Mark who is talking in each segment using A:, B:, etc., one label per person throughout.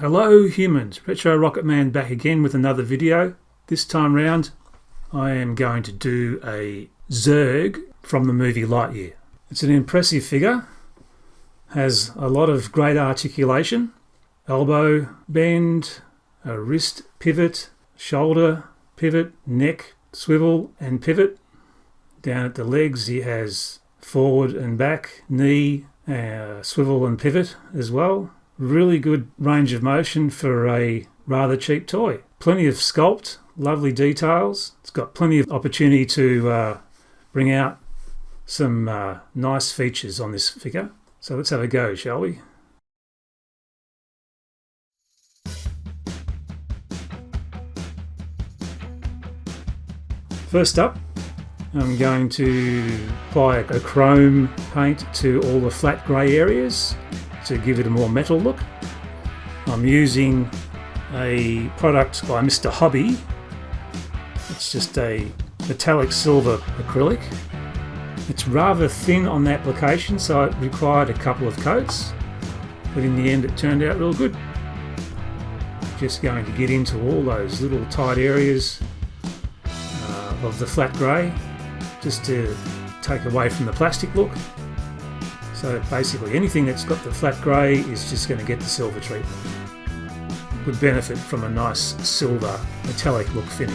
A: Hello humans, Retro Rocket Man back again with another video. This time round I am going to do a Zurg from the movie Lightyear. It's an impressive figure, has a lot of great articulation, elbow bend, a wrist pivot, shoulder pivot, neck swivel and pivot. Down at the legs he has forward and back, knee, swivel and pivot as well. Really good range of motion for a rather cheap toy. Plenty of sculpt, lovely details. It's got plenty of opportunity to bring out some nice features on this figure. So let's have a go, shall we? First up, I'm going to apply a chrome paint to all the flat grey areas to give it a more metal look. I'm using a product by Mr. Hobby. It's just a metallic silver acrylic. It's rather thin on the application, so it required a couple of coats, but in the end it turned out real good. Just going to get into all those little tight areas of the flat grey, just to take away from the plastic look. So basically anything that's got the flat grey is just going to get the silver treatment. Would benefit from a nice silver metallic look finish.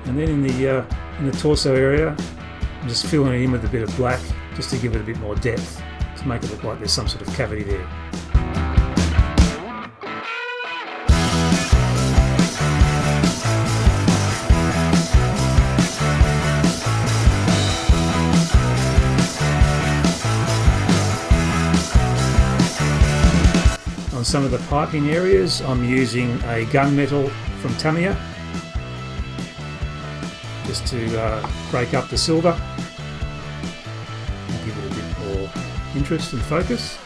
A: And then in the torso area, I'm just filling it in with a bit of black, just to give it a bit more depth, to make it look like there's some sort of cavity there. On some of the piping areas, I'm using a gunmetal from Tamiya, just to break up the silver and give it a bit more interest and focus.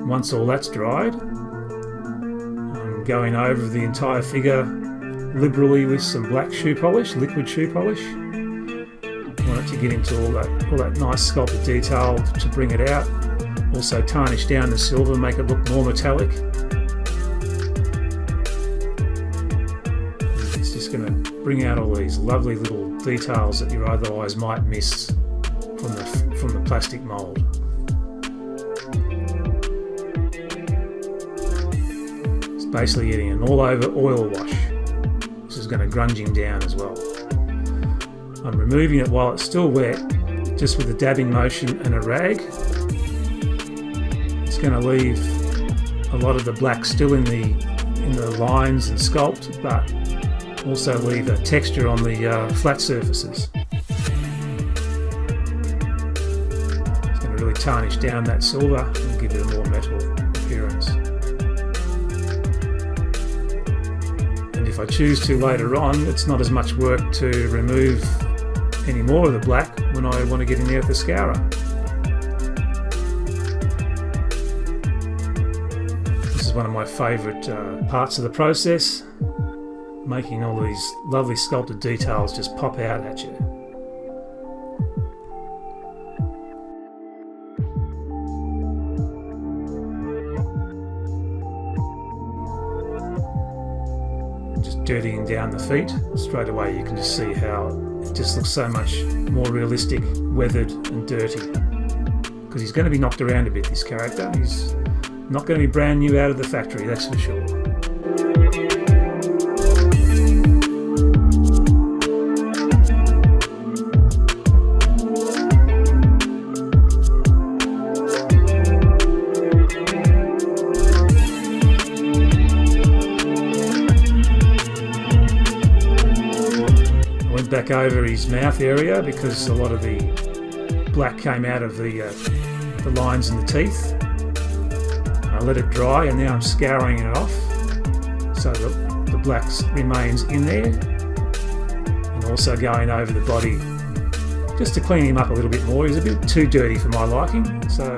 A: Once all that's dried, I'm going over the entire figure liberally with some black shoe polish, liquid shoe polish. I want it to get into all that nice sculpted detail to bring it out. Also tarnish down the silver, make it look more metallic. Going to bring out all these lovely little details that you otherwise might miss from the plastic mould. It's basically getting an all-over oil wash. This is going to grunge him down as well. I'm removing it while it's still wet, just with a dabbing motion and a rag. It's going to leave a lot of the black still in the lines and sculpt, but also leave a texture on the flat surfaces. It's going to really tarnish down that silver and give it a more metal appearance. And if I choose to later on, it's not as much work to remove any more of the black when I want to get in there with the scourer. This is one of my favourite parts of the process. Making all these lovely sculpted details just pop out at you. dirtying down the feet, straight away you can just see how it just looks so much more realistic, weathered and dirty. Because he's going to be knocked around a bit, this character. He's not going to be brand new out of the factory, that's for sure. Back over his mouth area because a lot of the black came out of the lines in the teeth. I let it dry and now I'm scouring it off so that the black remains in there, and also going over the body just to clean him up a little bit more. He's a bit too dirty for my liking, so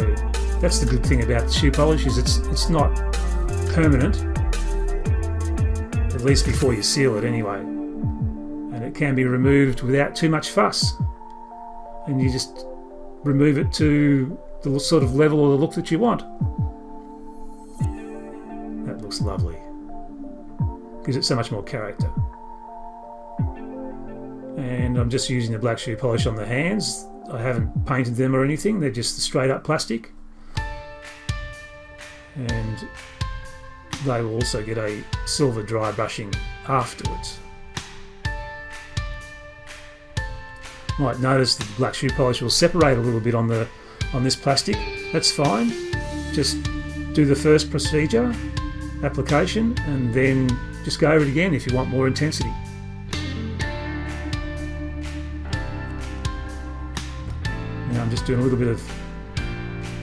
A: that's the good thing about the shoe polish, is it's not permanent, at least before you seal it anyway. It can be removed without too much fuss, and you just remove it to the sort of level or the look that you want. That looks lovely. Gives it so much more character. And I'm just using the black shoe polish on the hands. I haven't painted them or anything, they're just the straight up plastic. And they will also get a silver dry brushing afterwards. Might notice that the black shoe polish will separate a little bit on this plastic. That's fine. Just do the first procedure, application, and then just go over it again if you want more intensity. Now I'm just doing a little bit of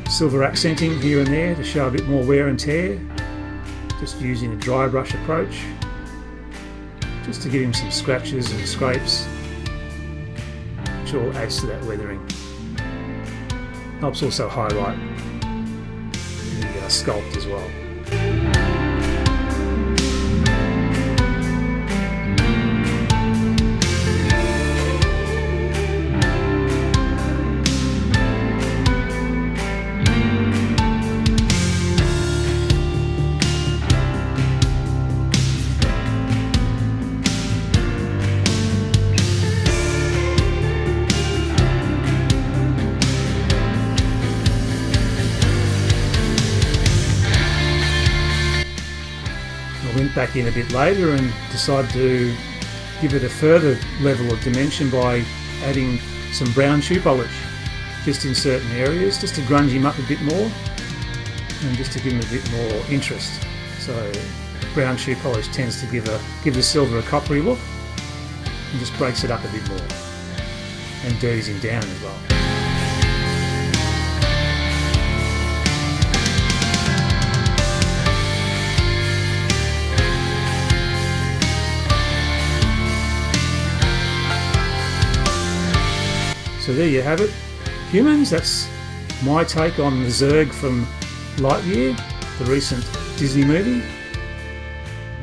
A: silver accenting here and there to show a bit more wear and tear. Just using a dry brush approach, just to give him some scratches and scrapes, which all adds to that weathering. Helps also highlight the sculpt as well. Went back in a bit later and decided to give it a further level of dimension by adding some brown shoe polish just in certain areas, just to grunge him up a bit more and just to give him a bit more interest. So brown shoe polish tends to give the silver a coppery look and just breaks it up a bit more and dirties him down as well. So there you have it, humans. That's my take on the Zurg from Lightyear, the recent Disney movie.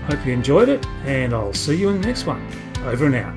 A: Hope you enjoyed it, and I'll see you in the next one. Over and out.